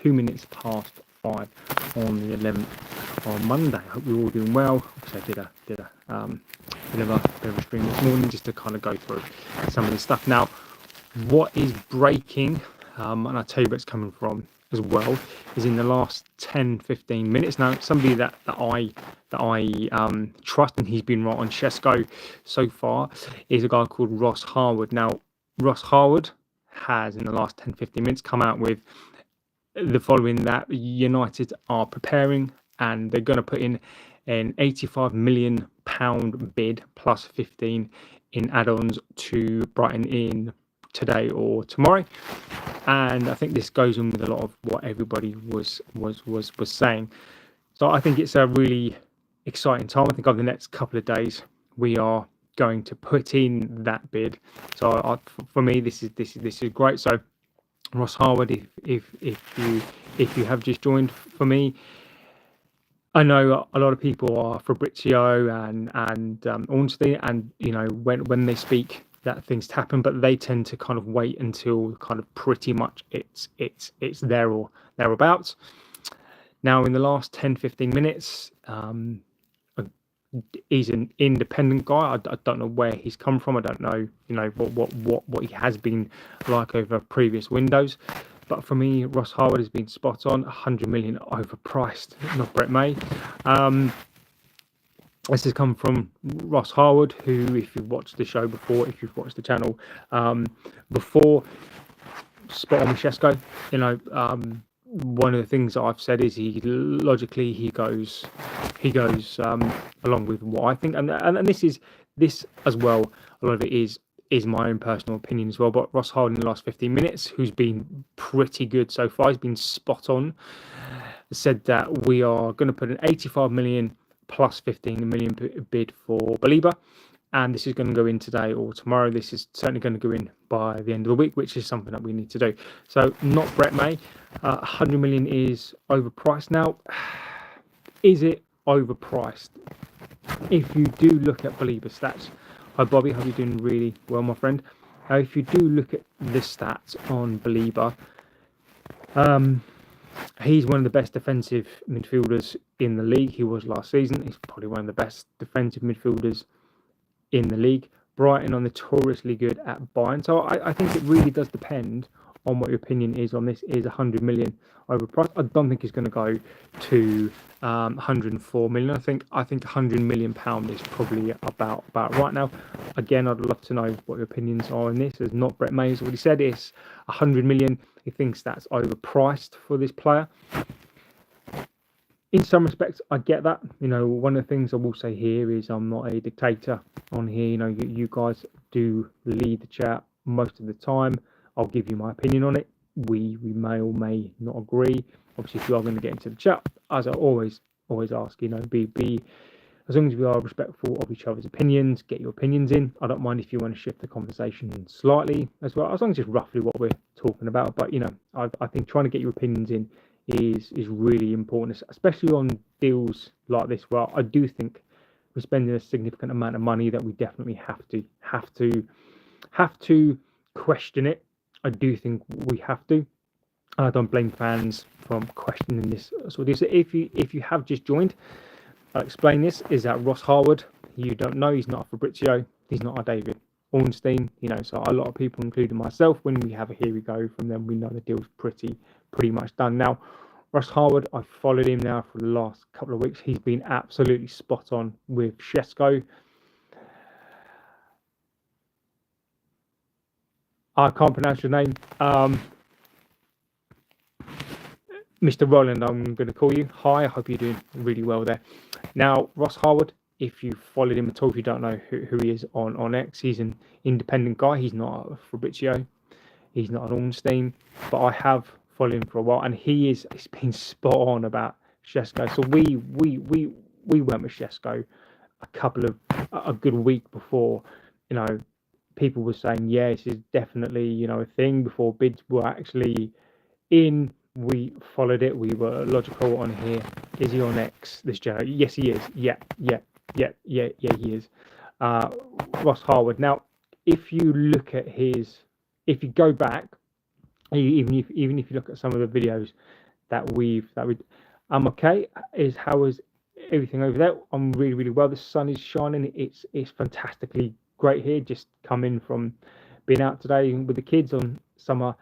2 minutes past 5 on the 11th on Monday. Hope you're all doing well. Obviously, I did a bit of a stream this morning just to kind of go through some of this stuff. Now, what is breaking, and I'll tell you where it's coming from as well, is in the last 10-15 minutes. Now, somebody that I trust, and he's been right on Shesko so far, is a guy called Ross Harwood. Now, Ross Harwood has, in the last 10-15 minutes, come out with the following: that United are preparing and they're going to put in an £85 million bid plus 15 in add-ons to Brighton in today or tomorrow. And I think this goes in with a lot of what everybody was saying. So I think it's a really exciting time. I think over the next couple of days we are going to put in that bid. So for me, this is great. So Ross Harwood, if you have just joined, for me, I know a lot of people are Fabrizio and Ornstein, and when they speak that things happen, but they tend to kind of wait until kind of pretty much it's there or thereabouts. Now, in the last 10-15 minutes, he's an independent guy. I don't know where he's come from. I don't know, what he has been like over previous windows. But for me, Ross Harwood has been spot on. 100 million overpriced, not Brett May. This has come from Ross Harwood, who, if you've watched the show before, if you've watched the channel before, spot on with Shesko. One of the things that I've said is he goes along with what I think, and this as well. A lot of it is my own personal opinion as well. But Ross Harwood in the last 15 minutes, who's been pretty good so far, he's been spot on. Said that we are going to put an 85 million plus 15 million bid for Baleba, and this is going to go in today or tomorrow. This is certainly going to go in by the end of the week, which is something that we need to do. So not Brett May. 100 million is overpriced. Now, is it overpriced? If you do look at Baleba stats, hi Bobby, hope you're doing really well, my friend. If you do look at the stats on Baleba, he's one of the best defensive midfielders in the league. He was last season. He's probably one of the best defensive midfielders in the league. Brighton are notoriously good at buying. So I think it really does depend on what your opinion is on this. Is 100 million overpriced? I don't think it's going to go to 104 million. I think 100 million pound is probably about right now. Again, I'd love to know what your opinions are on this. As not Brett May has already said, it's 100 million. He thinks that's overpriced for this player. In some respects, I get that. One of the things I will say here is I'm not a dictator on here. You guys do lead the chat most of the time. I'll give you my opinion on it. We may or may not agree. Obviously, if you are going to get into the chat, as I always ask, be as long as we are respectful of each other's opinions, get your opinions in. I don't mind if you want to shift the conversation slightly as well, as long as it's roughly what we're talking about. But I think trying to get your opinions in is really important, especially on deals like this, where I do think we're spending a significant amount of money that we definitely have to question it. I do think we have to. I don't blame fans from questioning this sort of deal. So if you have just joined, I'll explain this. Is that Ross Harwood? You don't know. He's not a Fabrizio. He's not a David Ornstein. So a lot of people, including myself, when we have a here we go from them, we know the deal's pretty much done. Now, Ross Harwood, I've followed him now for the last couple of weeks. He's been absolutely spot on with Shesko. I can't pronounce your name. Mr. Roland, I'm going to call you. Hi, I hope you're doing really well there. Now, Ross Harwood, if you followed him at all, if you don't know who he is on X, he's an independent guy. He's not a Fabrizio. He's not an Ornstein. But I have followed him for a while, and he's been spot on about Shesko. So we went with Shesko a good week before, people were saying, yeah, this is definitely, a thing before bids were actually in. We followed it. We were logical on here. Is he on X this January? Yes, he is. Yeah, he is. Ross Harwood. Now, if you look at if you go back, even if you look at some of the videos I'm okay. How is everything over there? I'm really well. The sun is shining. It's fantastically great here. Just coming from being out today with the kids on summer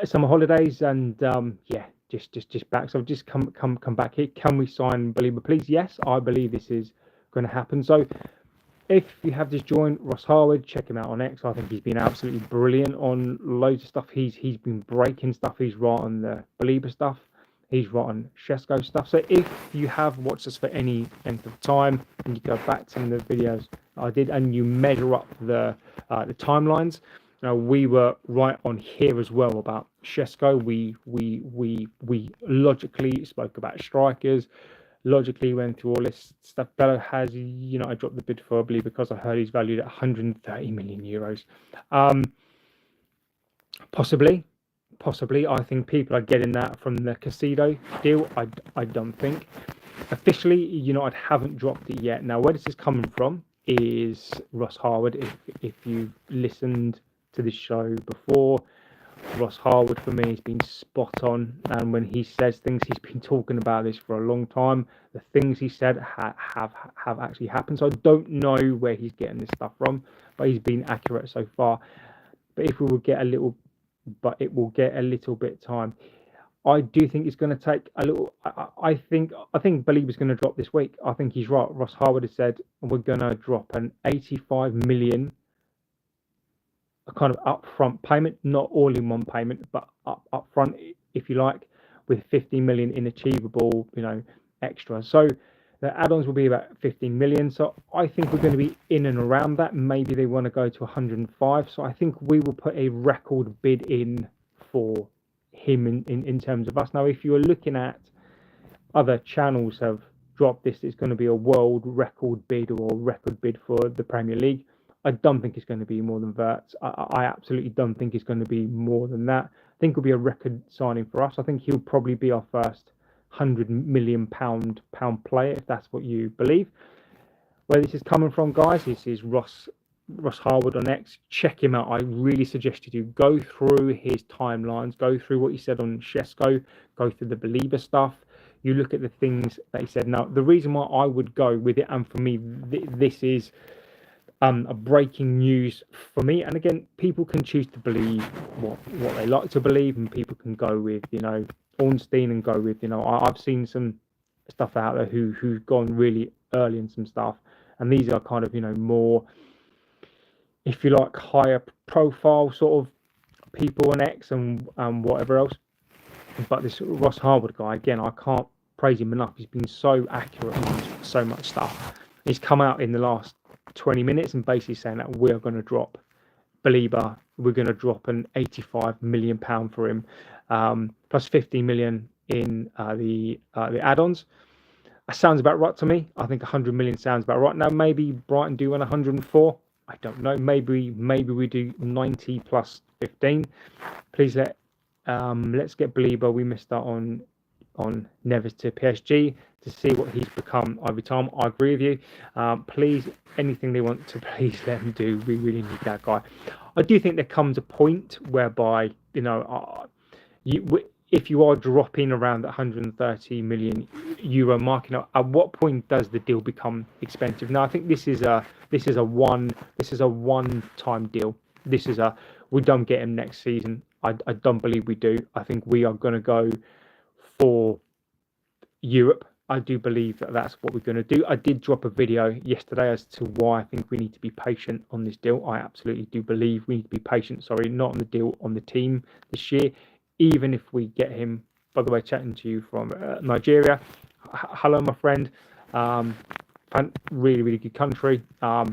holidays, and yeah, just back. So I've just come back here. Can we sign Baleba, please? Yes, I believe this is going to happen. So if you have just joined Ross Harwood, check him out on X. I think he's been absolutely brilliant on loads of stuff. He's been breaking stuff. He's right on the Belieber stuff. He's right on Shesko stuff. So if you have watched us for any length of time and you go back to some of the videos I did and you measure up the timelines, we were right on here as well about Shesko. We logically spoke about strikers, logically went through all this stuff. Bello has, I dropped the bid for, I believe, because I heard he's valued at 130 million euros. Possibly. I think people are getting that from the Casido deal. I don't think. Officially, United haven't dropped it yet. Now, where this is coming from is Ross Harwood. If you've listened to this show before, Ross Harwood for me has been spot on, and when he says things, he's been talking about this for a long time. The things he said have actually happened. So I don't know where he's getting this stuff from, but he's been accurate so far. But if we will get a little, but it will get a little bit time. I do think it's going to take a little. I think Baleba's going to drop this week. I think he's right. Ross Harwood has said we're going to drop an 85 million, a kind of upfront payment, not all in one payment, but upfront, if you like, with 15 million in achievable, extra. So the add-ons will be about 15 million. So I think we're going to be in and around that. Maybe they want to go to 105. So I think we will put a record bid in for him in terms of us. Now, if you're looking at other channels have dropped this, it's going to be a world record bid or record bid for the Premier League. I don't think it's going to be more than that. I absolutely don't think it's going to be more than that. I think it'll be a record signing for us. I think he'll probably be our first £100 million player, if that's what you believe. Where this is coming from, guys, this is Ross Harwood on X. Check him out. I really suggest you do go through his timelines, go through what he said on Shesko, go through the Belieber stuff. You look at the things that he said. Now, the reason why I would go with it, and for me, this is a breaking news for me. And again, people can choose to believe what they like to believe, and people can go with, Ornstein and go with, I've seen some stuff out there who've gone really early in some stuff, and these are kind of, more, if you like, higher profile sort of people on X and whatever else. But this Ross Harwood guy, again, I can't praise him enough. He's been so accurate on so much stuff. He's come out in the last 20 minutes and basically saying that we're going to drop Baleba. We're going to drop an 85 million pound for him, plus 50 million in the add-ons. That sounds about right to me. I think 100 million sounds about right. Now, maybe Brighton do 104. I don't know. Maybe we do 90 plus 15. Please let's get Baleba. We missed out on Neves to PSG to see what he's become over time. I agree with you. Please, anything they want to, please let them do. We really need that guy. I do think there comes a point whereby, if you are dropping around the 130 million euro mark, at what point does the deal become expensive? Now, I think this is a one-time deal. We don't get him next season. I don't believe we do. I think we are going to go for Europe. I do believe that that's what we're going to do. I did drop a video yesterday as to why I think we need to be patient on this deal. I absolutely do believe we need to be patient. Sorry, not on the deal, on the team this year. Even if we get him, by the way, chatting to you from Nigeria. Hello, my friend. Really, really good country. I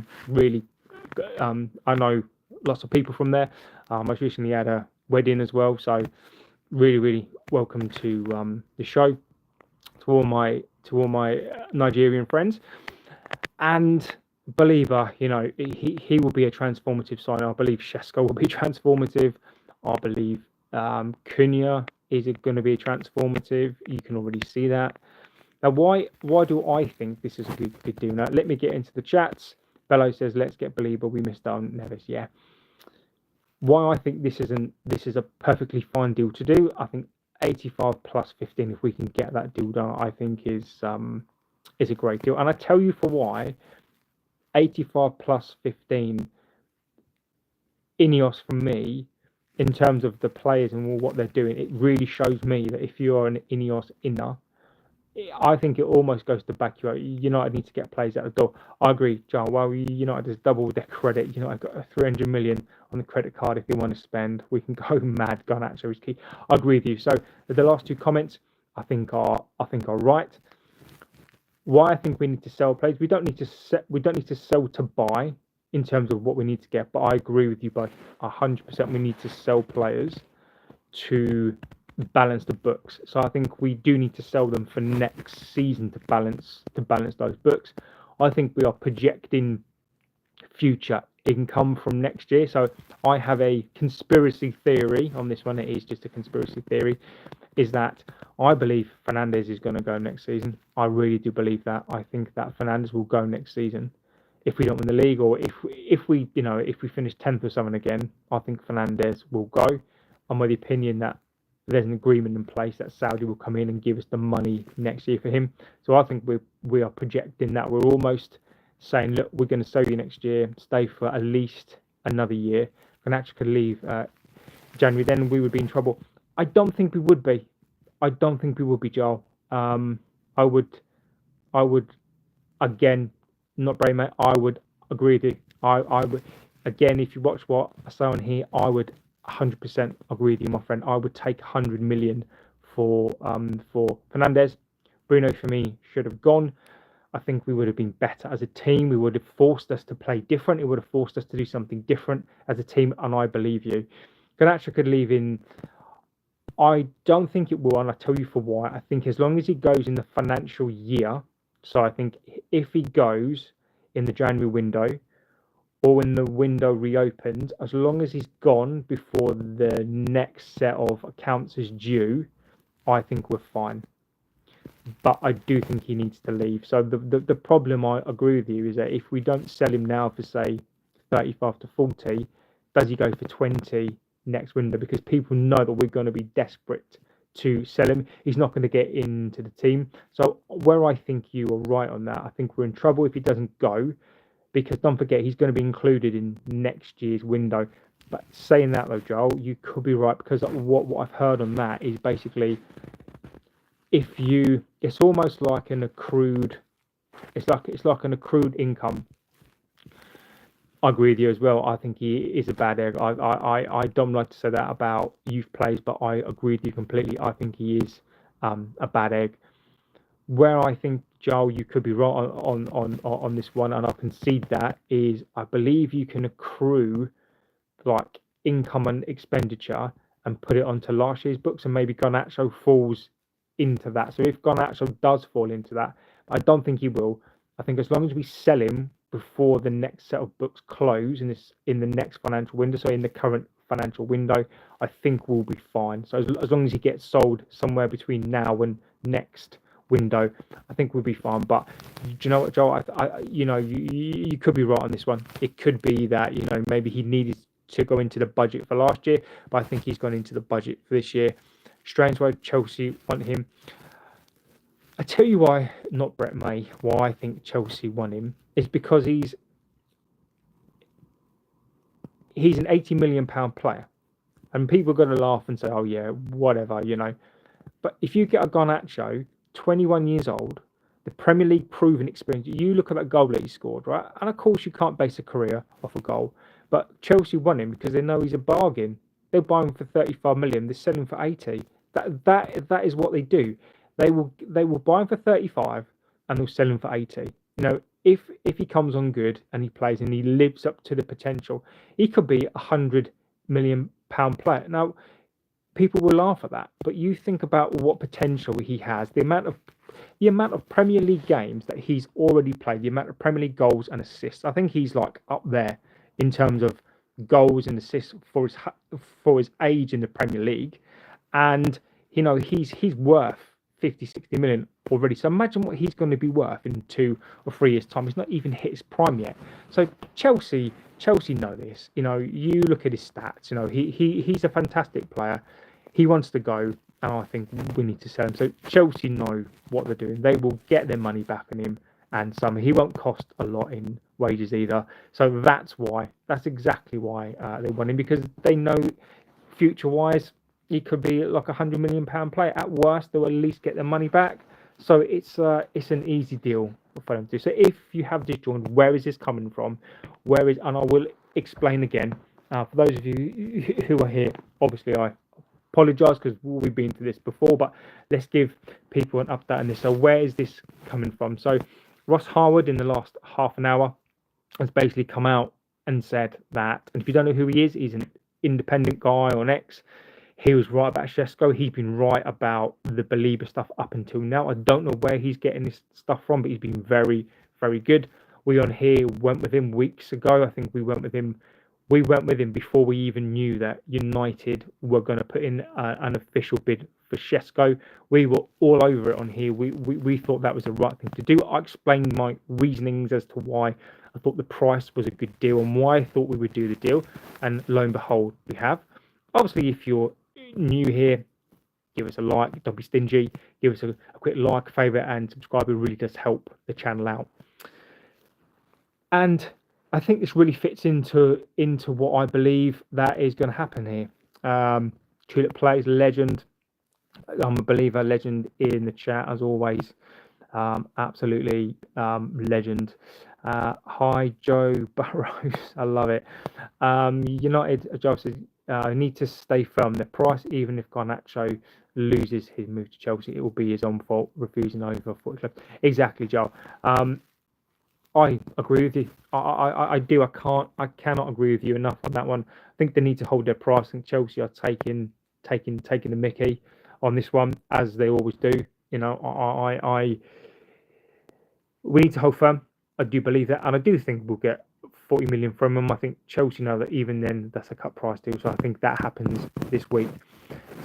know lots of people from there. Most recently had a wedding as well. So really, really welcome to the show. To all my Nigerian friends, and Baleba, he will be a transformative sign. I believe Shesko will be transformative. I believe Cunha is going to be transformative. You can already see that. Now, why do I think this is a good deal? Now, let me get into the chats. Bello says, "Let's get Baleba. We missed out on Neves." Yeah. Why I think this is a perfectly fine deal to do. I think 85 plus 15, if we can get that deal done, I think is a great deal. And I tell you for why. 85 plus 15 Ineos for me, in terms of the players and what they're doing, it really shows me that if you're an Ineos inner, I think it almost goes to back you out. United need to get players out the door. I agree, John. Well, United has doubled their credit. United got 300 million on the credit card if they want to spend. We can go mad. Garnacho is key. I agree with you. So the last two comments, I think are right. Why I think we need to sell players. We don't need to sell to buy in terms of what we need to get. But I agree with you both 100%. We need to sell players to balance the books. So I think we do need to sell them for next season to balance those books. I think we are projecting future income from next year. So I have a conspiracy theory on this one. It is just a conspiracy theory. Is that I believe Fernandes is going to go next season. I really do believe that. I think that Fernandes will go next season. If we don't win the league, or if we finish 10th or something again, I think Fernandes will go. I'm of the opinion that there's an agreement in place that Saudi will come in and give us the money next year for him. So I think we are projecting that. We're almost saying, look, we're going to sell you next year, stay for at least another year. Garnacho could leave January, then we would be in trouble. I don't think we would be. I don't think we would be, Joel. I would again, not brave, mate. I would agree with you. I would, again, if you watch what I say on here, I would 100% agree with you, my friend. I would take 100 million for Fernandes. Bruno, for me, should have gone. I think we would have been better as a team. We would have forced us to play different. It would have forced us to do something different as a team, and I believe you. Garnacho could leave in. I don't think it will, and I'll tell you for why. I think as long as he goes in the financial year, so I think if he goes in the January window or when the window reopens, as long as he's gone before the next set of accounts is due, I think we're fine. But I do think he needs to leave. So the problem, I agree with you, is that if we don't sell him now for, say, 35 to 40, does he go for 20 next window? Because people know that we're going to be desperate to sell him. He's not going to get into the team. So where I think you are right on that, I think we're in trouble if he doesn't go, because don't forget, he's going to be included in next year's window. But saying that though, Joel, you could be right, because what I've heard on that is basically, it's almost like an accrued, it's like an accrued income. I agree with you as well. I think he is a bad egg. I don't like to say that about youth players, but I agree with you completely. I think he is a bad egg. Where I think, Joel, you could be wrong on this one, and I concede that, is I believe you can accrue like income and expenditure and put it onto last year's books, and maybe Garnacho falls into that. So if Garnacho does fall into that, I don't think he will. I think as long as we sell him before the next set of books close in the next financial window, so in the current financial window, I think we'll be fine. So as long as he gets sold somewhere between now and next window, I think we'll be fine. But do you know what, Joel? You could be right on this one. It could be that maybe he needed to go into the budget for last year, but I think he's gone into the budget for this year. Strange why Chelsea want him. I tell you why, not Brett May, why I think Chelsea want him is because he's an £80 million player, and people are going to laugh and say, "Oh yeah, whatever," But if you get a Garnacho, 21 years old, the Premier League proven experience, you look at that goal that he scored, right? And of course, you can't base a career off a goal, but Chelsea want him because they know he's a bargain. They'll buy him for 35 million. They sell him for 80. That is what they do. They will buy him for 35 and they'll sell him for 80. If he comes on good and he plays and he lives up to the potential, he could be £100 million player. Now, people will laugh at that, but you think about what potential he has, the amount of Premier League games that he's already played, the amount of Premier League goals and assists. I think he's like up there in terms of goals and assists for his age in the Premier League, and he's worth 50-60 million already. So imagine what he's going to be worth in 2 or 3 years' time. He's not even hit his prime yet. So Chelsea know this. You look at his stats. He's a fantastic player. He wants to go. and I think we need to sell him. So Chelsea know what they're doing. They will get their money back on him, and some. He won't cost a lot in wages either. So that's why. That's exactly why they want him, because they know future-wise he could be like £100 million player. At worst, they'll at least get their money back. So it's an easy deal for them to do. So if you have just joined, where is this coming from? And I will explain again. For those of you who are here, obviously I apologise because we've been through this before, but let's give people an update on this. So where is this coming from? So Ross Harwood in the last half an hour has basically come out and said that, and if you don't know who he is, he's an independent guy on X. He was right about Shesko. He's been right about the Baleba stuff up until now. I don't know where he's getting this stuff from, but he's been very, very good. We on here went with him weeks ago. I think we went with him. We went with him before we even knew that United were going to put in an official bid for Shesko. We were all over it on here. We thought that was the right thing to do. I explained my reasonings as to why I thought the price was a good deal and why I thought we would do the deal. And lo and behold, we have. Obviously, if you're new here, give us a like. Don't be stingy. Give us a quick like, favourite, and subscribe. It really does help the channel out. And I think this really fits into what I believe that is going to happen here. Tulip Plays legend. I'm a believer. Legend in the chat as always. Absolutely legend. Hi Joe Burrows. I love it. United. Joe says need to stay firm. The price, even if Garnacho loses his move to Chelsea, it will be his own fault refusing over 40 clubs. Exactly, Joe. I agree with you. I do. I cannot agree with you enough on that one. I think they need to hold their price. I think Chelsea are taking the Mickey on this one, as they always do. We need to hold firm. I do believe that, and I do think we'll get 40 million from them. I think Chelsea know that even then that's a cut price deal. So I think that happens this week.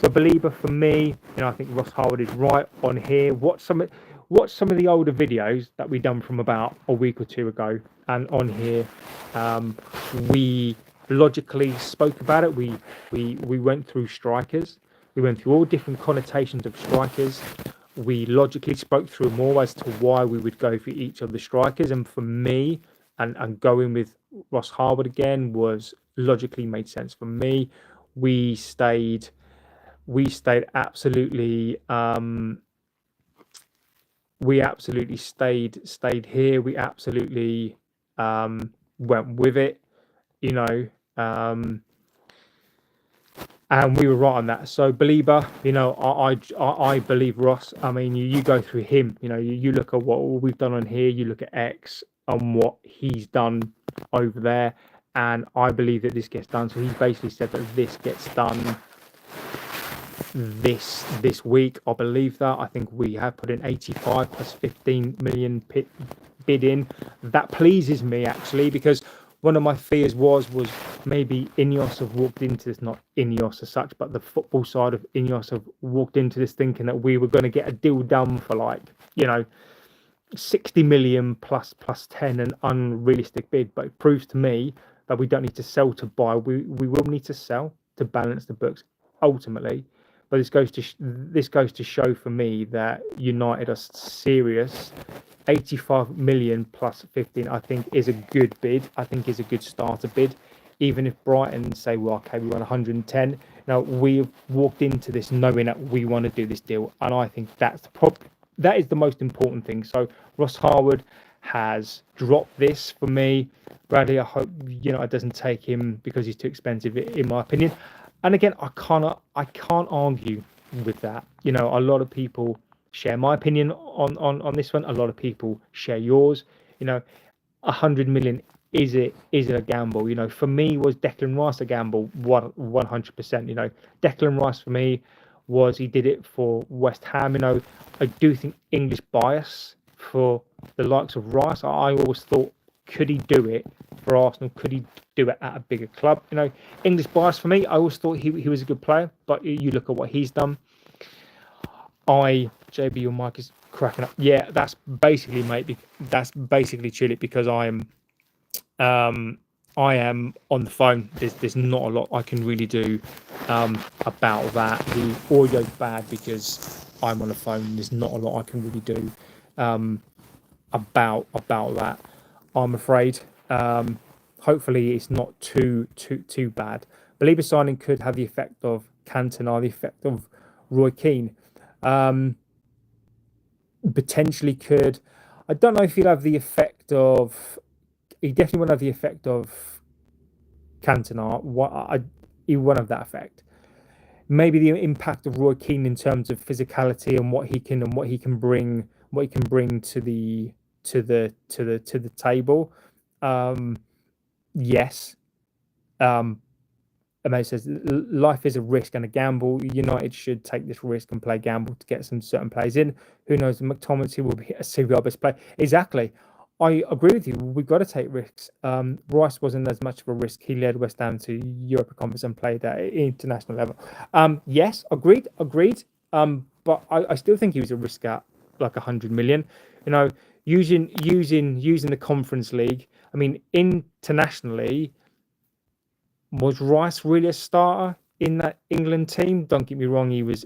So Belieber for me, I think Ross Harwood is right on here. Watch some of the older videos that we done from about a week or two ago, and on here we logically spoke about it. We went through strikers. We went through all different connotations of strikers. We logically spoke through more as to why we would go for each of the strikers. And for me, and going with Ross Harwood again was logically made sense for me. We stayed absolutely. We absolutely stayed here. We absolutely went with it. And we were right on that. So Belieber, I believe Ross. I mean, you go through him. You look at what we've done on here. You look at X and what he's done over there, and I believe that this gets done. So he's basically said that this gets done this week. I believe that. I think we have put in 85 plus 15 million bid in. That pleases me actually, because one of my fears was maybe Ineos have walked into this, not Ineos as such, but the football side of Ineos have walked into this thinking that we were going to get a deal done for 60 million plus 10, an unrealistic bid. But it proves to me that we don't need to sell to buy. We will need to sell to balance the books ultimately. But this goes to show for me that United are serious. 85 million plus 15, I think, is a good bid. I think is a good starter bid. Even if Brighton say, well, okay, we want 110. Now, we've walked into this knowing that we want to do this deal. And I think that is the most important thing. So Ross Harwood has dropped this for me. Bradley, I hope it doesn't take him because he's too expensive, in my opinion. And again, I can't argue with that. A lot of people share my opinion on this one. A lot of people share yours. 100 million is it a gamble? For me, was Declan Rice a gamble? 100%. Declan Rice for me he did it for West Ham. I do think English bias for the likes of Rice. I always thought, could he do it for Arsenal? Could he do it at a bigger club? English bias for me. I always thought he was a good player, but you look at what he's done. JB, your mic is cracking up. Yeah, that's basically, mate. That's basically Tulip, because I'm I am on the phone. There's not a lot I can really do about that. The audio's bad because I'm on the phone. There's not a lot I can really do about that. I'm afraid. Hopefully, it's not too bad. Baleba signing could have the effect of Cantona, the effect of Roy Keane. Potentially could. I don't know if he'll have the effect of. He definitely won't have the effect of Cantona. He won't have that effect. Maybe the impact of Roy Keane in terms of physicality and what he can bring to the table. Yes. Um, Mate says life is a risk and a gamble. United should take this risk and play gamble to get some certain players in. Who knows? McTominay will be a Serie A best player. Exactly. I agree with you. We've got to take risks. Rice wasn't as much of a risk. He led West Ham to Europa Conference and played at international level. Yes, agreed. But I still think he was a risk at like 100 million. Using the Conference League. I mean, internationally, was Rice really a starter in that England team? Don't get me wrong, he was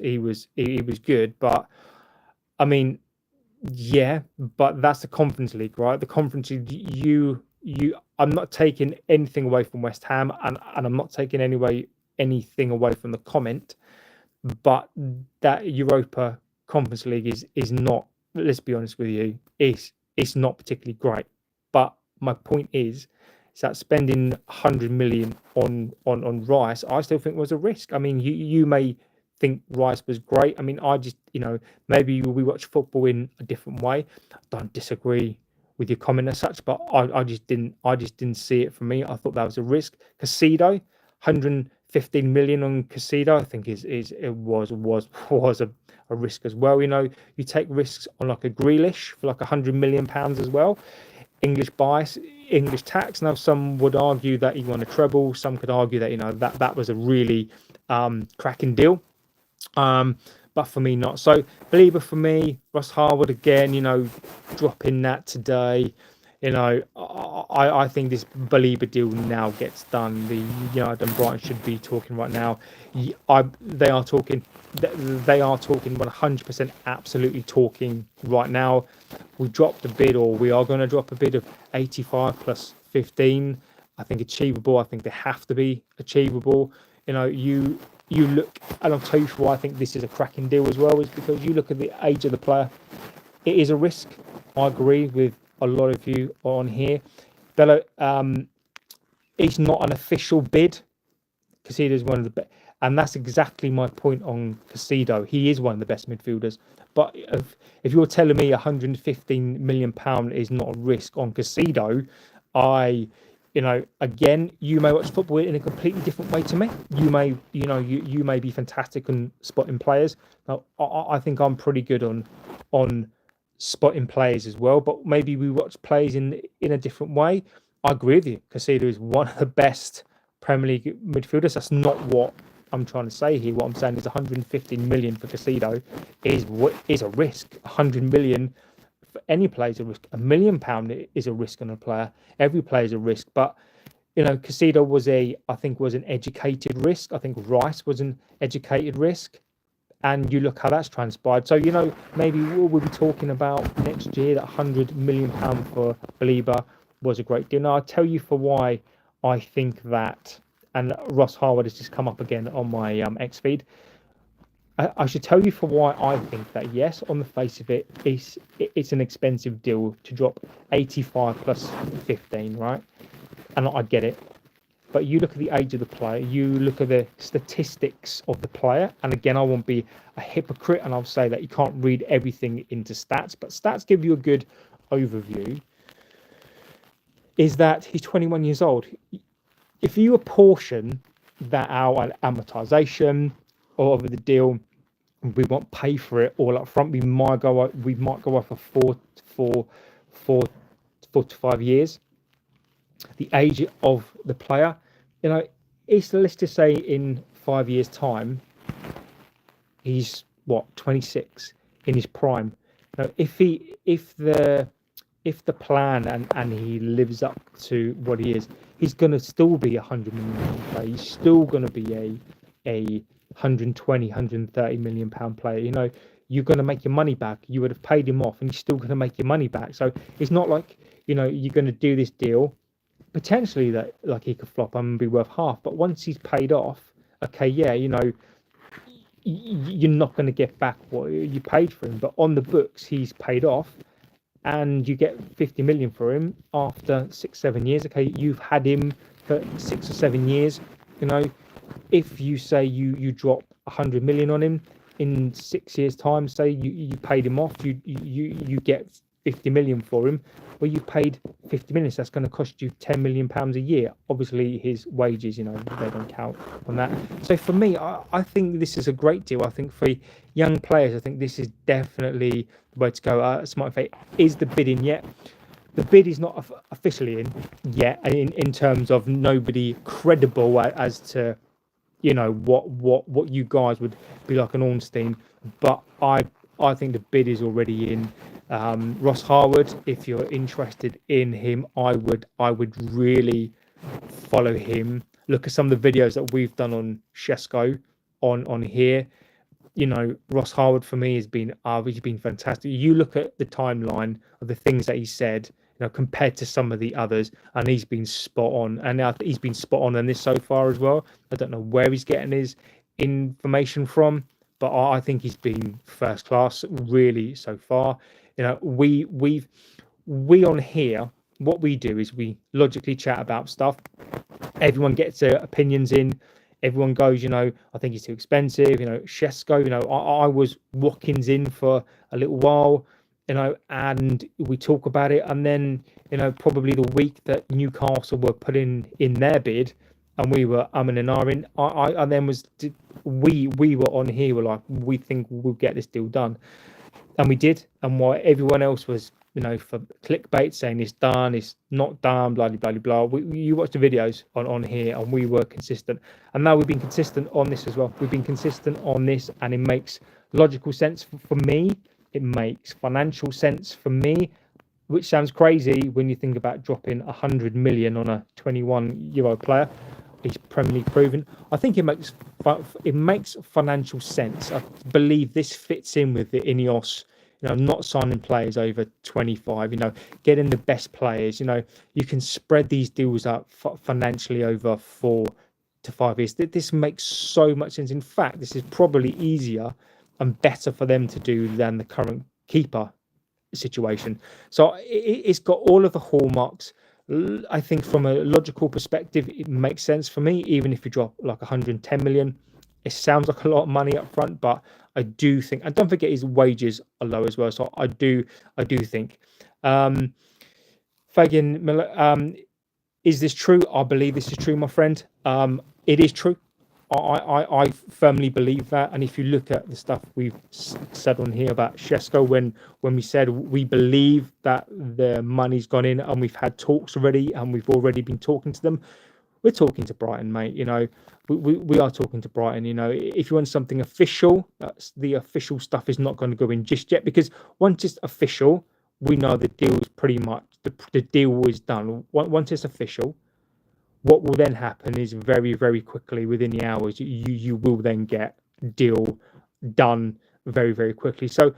good, but I mean, yeah, but that's the Conference League, right? The Conference League, I'm not taking anything away from West Ham, and I'm not taking anything away from the comment, but that Europa Conference League is not. Let's be honest with you, it's not particularly great. But my point is that spending 100 million on Rice, I still think was a risk. I mean, you may think Rice was great. I mean, I just maybe we watch football in a different way. I don't disagree with your comment as such, but I just didn't see it for me. I thought that was a risk. Casido, 115 million on Casido, I think it was a risk as well. You take risks on like a Grealish for like 100 million pounds as well. English bias, English tax. Now, some would argue that he won a treble. Some could argue that that was a really cracking deal. But for me, not so. Believer for me, Ross Harwood again. Dropping that today. I think this Believer deal now gets done. The United and Brighton should be talking right now. They are talking. They are talking 100%. Absolutely talking right now. We dropped a bid, or we are going to drop a bid of 85 plus 15. I think achievable. I think they have to be achievable. You look, and I'll tell you why I think this is a cracking deal as well, is because you look at the age of the player. It is a risk. I agree with a lot of you on here. Bello, it's not an official bid. Casido is one of the best, and that's exactly my point on Casido. He is one of the best midfielders. But if you're telling me 115 million pound is not a risk on Casido, again, you may watch football in a completely different way to me. You may be fantastic on spotting players. Now, I think I'm pretty good on spotting players as well, but maybe we watch players in a different way. I agree with you. Casido is one of the best Premier League midfielders. That's not what I'm trying to say here. What I'm saying is 115 million for Casido is a risk. 100 million for any player is a risk. £1 million is a risk on a player. Every player is a risk. But Casido was an educated risk. I think Rice was an educated risk. And you look how that's transpired. So, maybe we'll be talking about next year that £100 million for Baleba was a great deal. Now, I'll tell you for why I think that, and Ross Harwood has just come up again on my X feed. I should tell you for why I think that, yes, on the face of it, it's an expensive deal to drop 85 plus 15, right? And I get it. But you look at the age of the player, you look at the statistics of the player, and again, I won't be a hypocrite, and I'll say that you can't read everything into stats, but stats give you a good overview, is that he's 21 years old. If you apportion that out at amortization or over the deal, we won't pay for it all up front. We might go off for 4 to 5 years. The age of the player, let's just say in 5 years' time, he's 26 in his prime. Now, if the if the plan and he lives up to what he is, he's going to still be a 100 million player. He's still going to be a 120, 130 million pound player. You're going to make your money back. You would have paid him off, and you're still going to make your money back. So it's not like you're going to do this deal potentially that like he could flop and be worth half. But once he's paid off, okay, yeah, you're not going to get back what you paid for him. But on the books, he's paid off, and you get 50 million for him after 6-7 years. Okay, you've had him for 6 or 7 years. If you say you drop 100 million on him in 6 years' time, say you paid him off, you get 50 million for him. Well, you paid 50 million, so that's going to cost you 10 million pounds a year. Obviously, his wages, they don't count on that. So for me, I think this is a great deal. I think for young players, I think this is definitely the way to go. Smart Fate, is the bid in yet? The bid is not officially in yet, in terms of nobody credible as to what you guys would be like an Ornstein, but I think the bid is already in. Ross Harwood, if you're interested in him, I would really follow him. Look at some of the videos that we've done on Shesko on here. Ross Harwood for me has been he's been fantastic. You look at the timeline of the things that he said, compared to some of the others, and he's been spot on. And he's been spot on this so far as well. I don't know where he's getting his information from, but I think he's been first class really so far. We on here, what we do is we logically chat about stuff. Everyone gets their opinions in. Everyone goes, I think he's too expensive. Shesko, I was Watkins in for a little while, and we talk about it. And then, probably the week that Newcastle were putting in their bid, and we were and ahhing, I then we were on here, we're like, we think we'll get this deal done. And we did. And while everyone else was, for clickbait saying it's done, it's not done, blah, blah, blah, blah. You watch the videos on here, and we were consistent. And now we've been consistent on this as well. We've been consistent on this, and it makes logical sense for me. It makes financial sense for me, which sounds crazy when you think about dropping 100 million on a 21-year-old player. He's Premier League proven. I think it makes financial sense. I believe this fits in with the Ineos, not signing players over 25, getting the best players. You can spread these deals up financially over 4 to 5 years. This makes so much sense. In fact, this is probably easier and better for them to do than the current keeper situation. So it's got all of the hallmarks. I think from a logical perspective, it makes sense for me. Even if you drop like 110 million, it sounds like a lot of money up front, but I do think, and don't forget his wages are low as well. So I do think. Fagan Miller, is this true? I believe this is true, my friend. It is true. I firmly believe that. And if you look at the stuff we've said on here about Shesko, when we said we believe that the money's gone in, and we've had talks already, and we've already been talking to them, we're talking to Brighton, mate. We are talking to Brighton. If you want something official, the official stuff is not going to go in just yet, because once it's official, we know the deal is pretty much the deal is done. Once it's official, what will then happen is very, very quickly, within the hours, you will then get deal done very, very quickly. So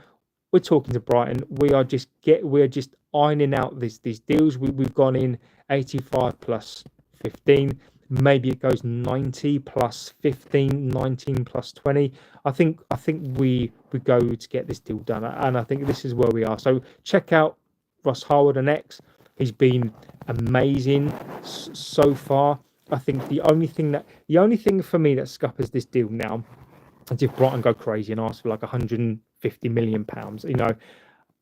we're talking to Brighton. We're just ironing out these deals. We've gone in 85 plus 15. Maybe it goes 90 plus 15, 19 plus 20. I think we go to get this deal done, and I think this is where we are. So check out Ross Harwood and X. He's been amazing so far. I think the only thing for me that scuppers this deal now is if Brighton go crazy and ask for like 150 million pounds.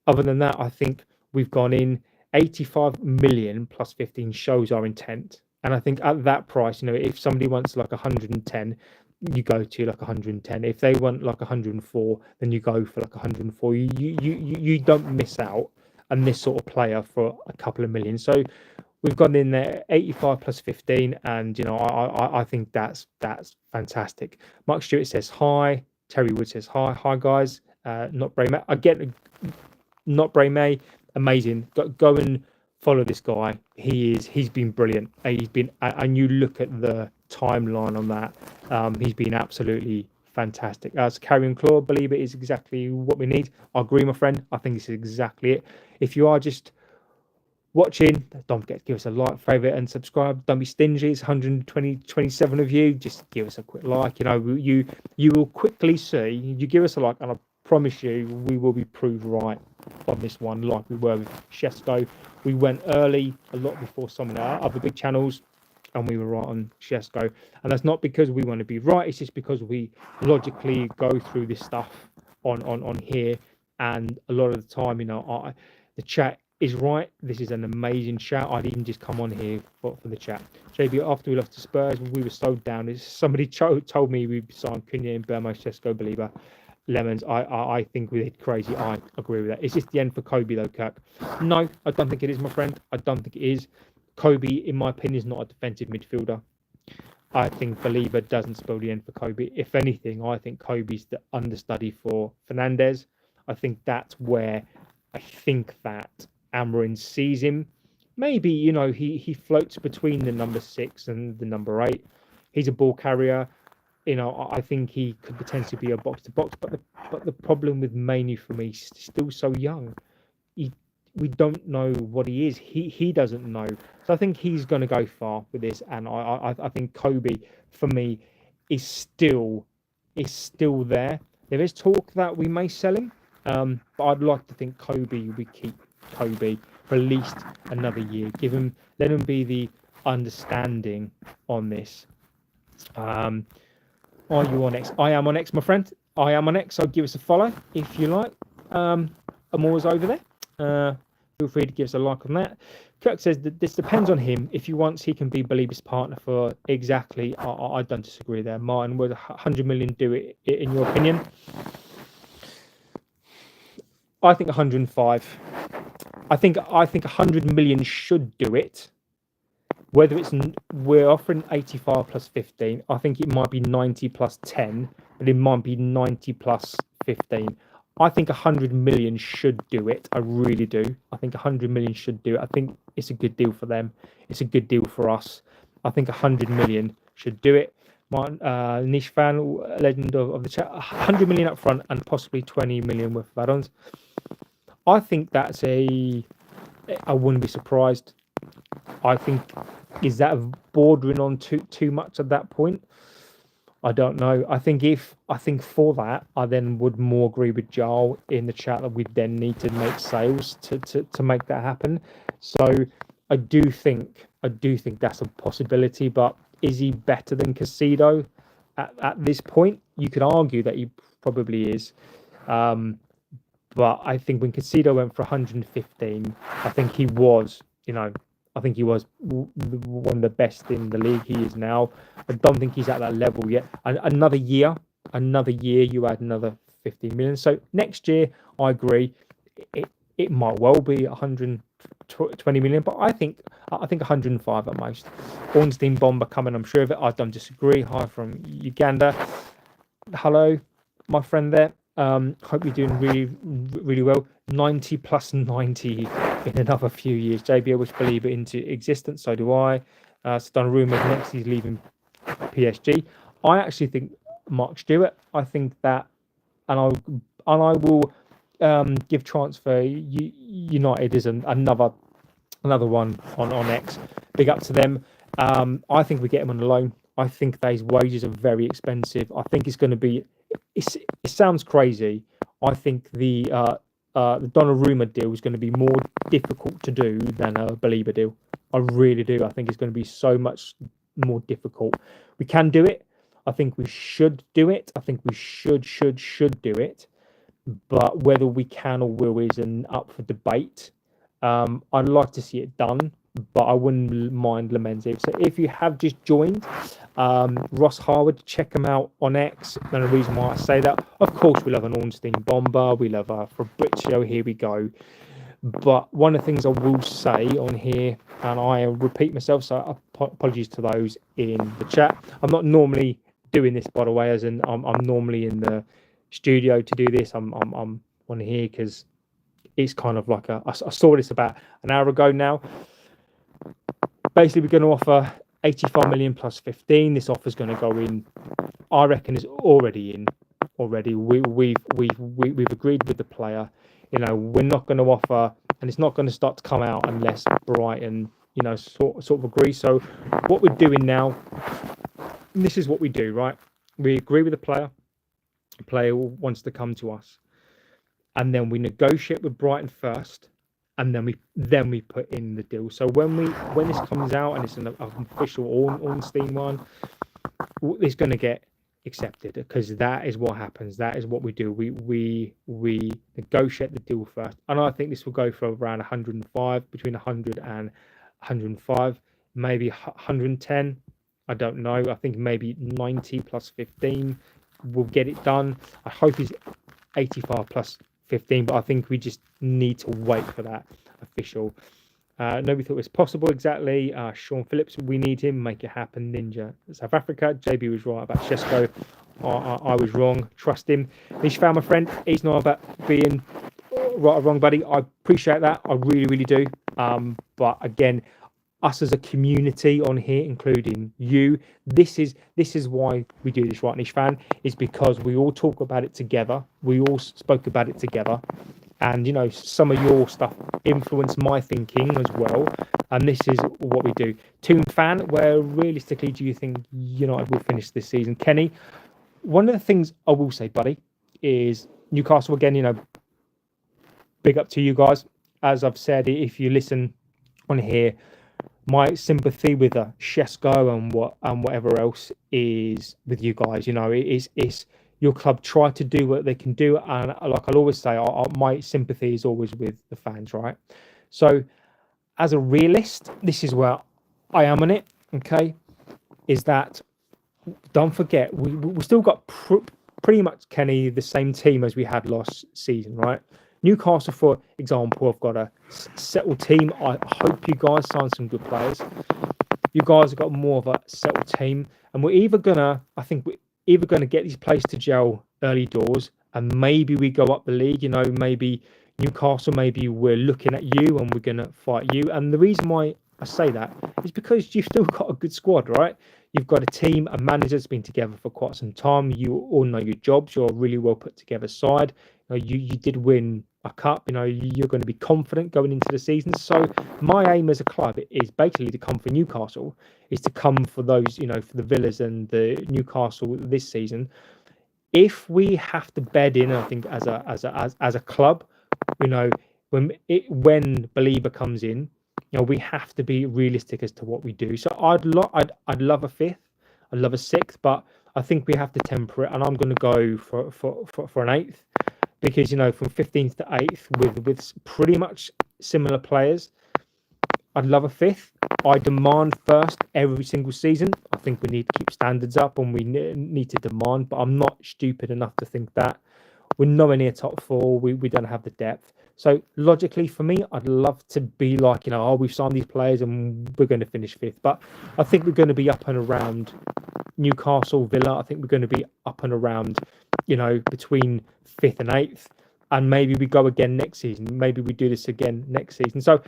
Other than that, I think we've gone in 85 million plus 15 shows our intent. And I think at that price, if somebody wants like 110, you go to like 110. If they want like 104, then you go for like 104. You don't miss out on this sort of player for a couple of million. So we've gone in there 85 plus 15, and I think that's fantastic. Mark Stewart says hi. Terry Wood says hi guys. Not Bray May. I get not Bray May. amazing. Go and follow this guy. He's been brilliant. And you look at the timeline on that. He's been absolutely fantastic. As Carrion Claw, believe it is exactly what we need. I agree, my friend. I think this is exactly it. If you are just watching, don't forget to give us a like, favorite, and subscribe. Don't be stingy. It's 127 of you. Just give us a quick like. You will quickly see. You give us a like, and I promise you, we will be proved right on this one, like we were with Chesco. We went early, a lot before some of our other big channels, and we were right on Chesco. And that's not because we want to be right. It's just because we logically go through this stuff on here, and a lot of the time, the chat is right. This is an amazing chat. I'd even just come on here for the chat. JB, after we lost to Spurs, we were so down. Somebody told me we signed Cunha and Burma, Chesco, Baleba, Lemons. I think we did crazy. I agree with that. Is this the end for Kobe though, Kirk? No, I don't think it is, my friend. I don't think it is. Kobe, in my opinion, is not a defensive midfielder. I think Baleba doesn't spell the end for Kobe. If anything, I think Kobe's the understudy for Fernandez. I think that's where I think that Amarin sees him. Maybe, he floats between the number 6 and the number 8. He's a ball carrier. I think he could potentially be a box to box, but the problem with Mainoo for me, he's still so young. We don't know what he is. He doesn't know. So I think he's going to go far with this, and I think Kobe for me is still there. There is talk that we may sell him, but I'd like to think we keep Kobe for at least another year. Let him be the understanding on this. Are you on X? I am on X, my friend. I am on X, so give us a follow if you like. I'm always over there. Feel free to give us a like on that. Kirk says that this depends on him. If he wants, he can be Baleba's partner for exactly. I don't disagree there. Martin, would 100 million do it in your opinion? I think 105. I think 100 million should do it. Whether we're offering 85 plus 15, I think it might be 90 plus 10, but it might be 90 plus 15. I think 100 million should do it. I really do. I think 100 million should do it. I think it's a good deal for them. It's a good deal for us. I think 100 million should do it. My niche fan, legend of the chat, 100 million up front and possibly 20 million worth of add-ons. I think that's I wouldn't be surprised. I think, is that bordering on too much at that point? I don't know. I think for that, I then would more agree with Joel in the chat that we then need to make sales to make that happen. So I do think that's a possibility. But is he better than Casido at this point? You could argue that he probably is. But I think when Casido went for 115, I think he was, I think he was one of the best in the league. He is now. I don't think he's at that level yet. Another year, you add another 15 million. So next year, I agree, it might well be 120 million, but I think 105 at most. Ornstein Bomber coming, I'm sure of it. I don't disagree. Hi from Uganda. Hello, my friend there. Hope you're doing really, really well. 90 plus 90 in another few years. JB, I wish Baleba into existence. So do I. It's done rumours next he's leaving PSG. I actually think Mark Stewart. I think that, and I will give transfer United is another one on X. Big up to them. I think we get him on a loan. I think that his wages are very expensive. I think it's going to be. It sounds crazy. I think the Donnarumma deal is going to be more difficult to do than a Baleba deal. I really do. I think it's going to be so much more difficult. We can do it. I think we should do it. I think we should do it. But whether we can or will is up for debate. I'd like to see it done, but I wouldn't mind Lemenzi. So if you have just joined, Ross Harwood, check him out on X. And the reason why I say that, of course, we love an Ornstein Bomber. We love Fabrizio. Here we go. But one of the things I will say on here, and I repeat myself, so apologies to those in the chat. I'm not normally doing this, by the way, as in I'm normally in the studio to do this. I'm on here because it's kind of like I saw this about an hour ago now. Basically, we're going to offer 85 million plus 15. This offer is going to go in. I reckon is already in. Already, we've agreed with the player. You know, we're not going to offer, and it's not going to start to come out unless Brighton, you know, sort of agree. So, what we're doing now, this is what we do, right? We agree with the player. The player wants to come to us, and then we negotiate with Brighton first, and then we put in the deal. So when this comes out and it's an official Ornstein one, it's going to get accepted because that is what happens. That is what we do. We negotiate the deal first, and I think this will go for around 105, between 100 and 105, maybe 110. I don't know. I think maybe 90 plus 15 will get it done. I hope it's 85 plus 15, but I think we just need to wait for that official. Nobody thought it was possible exactly. Sean Phillips, we need him, make it happen. Ninja South Africa. JB was right about Shesko. I was wrong. Trust him. Nish found my friend. He's not about being right or wrong, buddy. I appreciate that. I really, really do. But again, us as a community on here, including you, this is why we do this, right, Nish fan, is because we all talk about it together. We all spoke about it together. And, you know, some of your stuff influenced my thinking as well. And this is what we do. Toon fan, where realistically do you think United will finish this season? Kenny, one of the things I will say, buddy, is Newcastle, again, you know, big up to you guys. As I've said, if you listen on here, my sympathy with Shesko and whatever else is with you guys. You know, it's your club try to do what they can do, and like I'll always say, my sympathy is always with the fans, right? So, as a realist, this is where I am on it. Okay, is that don't forget we still got pretty much, Kenny, the same team as we had last season, right? Newcastle, for example, have got a settled team. I hope you guys sign some good players. You guys have got more of a settled team, and we're either gonna get these players to gel early doors, and maybe we go up the league. You know, maybe Newcastle, maybe we're looking at you and we're gonna fight you. And the reason why I say that is because you've still got a good squad, right? You've got a team, a manager that's been together for quite some time. You all know your jobs. You're a really well put together side. You did win a cup. You know, you're going to be confident going into the season. So my aim as a club is basically to come for Newcastle, is to come for those, you know, for the Villas and the Newcastle this season. If we have to bed in, I think as a club, you know, when Baleba comes in, you know, we have to be realistic as to what we do. So I'd love a fifth, I'd love a sixth, but I think we have to temper it, and I'm going to go for an eighth, because, you know, from 15th to 8th with pretty much similar players, I'd love a fifth. I demand first every single season. I think we need to keep standards up, and we need to demand, but I'm not stupid enough to think that we're nowhere near top four. We don't have the depth. So logically, for me, I'd love to be like, you know, oh, we've signed these players and we're going to finish fifth. But I think we're going to be up and around Newcastle, Villa. I think we're going to be up and around, you know, between fifth and eighth. And maybe we go again next season. Maybe we do this again next season. So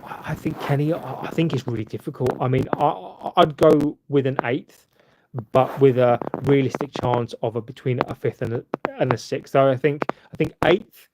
I think, Kenny, I think it's really difficult. I mean, I'd go with an eighth, but with a realistic chance of between a fifth and a sixth. So I think eighth,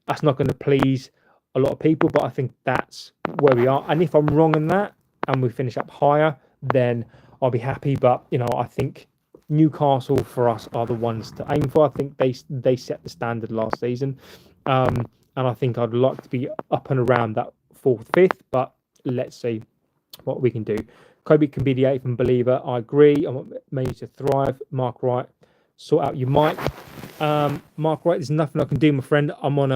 that's not going to please a lot of people, but I think that's where we are. And if I'm wrong in that and we finish up higher, then I'll be happy. But, you know, I think Newcastle for us are the ones to aim for. I think they set the standard last season. And I think I'd like to be up and around that fourth, fifth, but let's see what we can do. Kobe can be the eighth and Believer. I agree. I want Mainoo to thrive. Mark Wright, sort out your mic. Mark Wright, there's nothing I can do, my friend. I'm on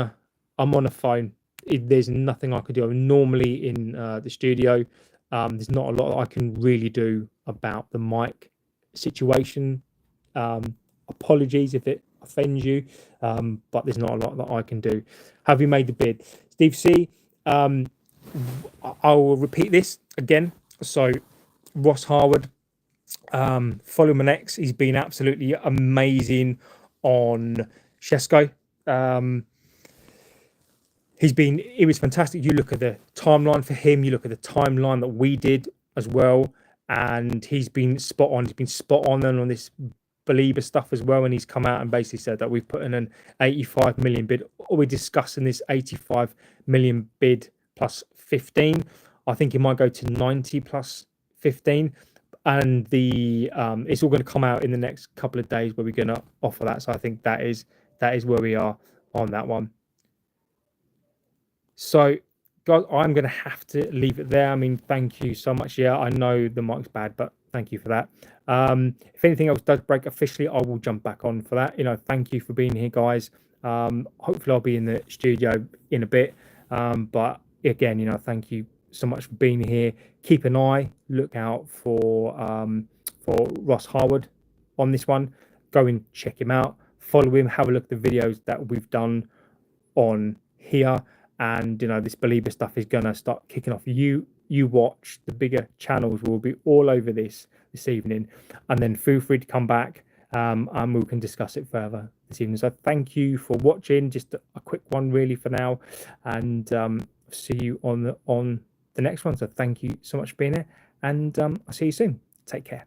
a phone. There's nothing I could do. I'm normally in the studio. There's not a lot I can really do about the mic situation. Apologies if it offends you, but there's not a lot that I can do. Have you made the bid? Steve C. I will repeat this again. So Ross Harwood, follow him on X. He's been absolutely amazing on Shesko. It was fantastic. You look at the timeline for him, you look at the timeline that we did as well, and he's been spot on. He's been spot on this Baleba stuff as well, and he's come out and basically said that we've put in an 85 million bid. Are we discussing this 85 million bid plus 15? I think it might go to 90 plus 15, and the it's all going to come out in the next couple of days where we're going to offer that. So I think that is where we are on that one. So, guys, I'm going to have to leave it there. I mean, thank you so much. Yeah, I know the mic's bad, but thank you for that. If anything else does break officially, I will jump back on for that. Thank you for being here, guys. Hopefully, I'll be in the studio in a bit. But again, thank you so much for being here. Keep an eye, look out for Ross Harwood on this one. Go and check him out. Follow him. Have a look at the videos that we've done on here. And this Baleba stuff is gonna start kicking off. You watch, the bigger channels will be all over this evening, and then feel free to come back and we can discuss it further this evening. So thank you for watching. Just a quick one really for now, and see you on the next one. So thank you so much for being here, and I'll see you soon. Take care.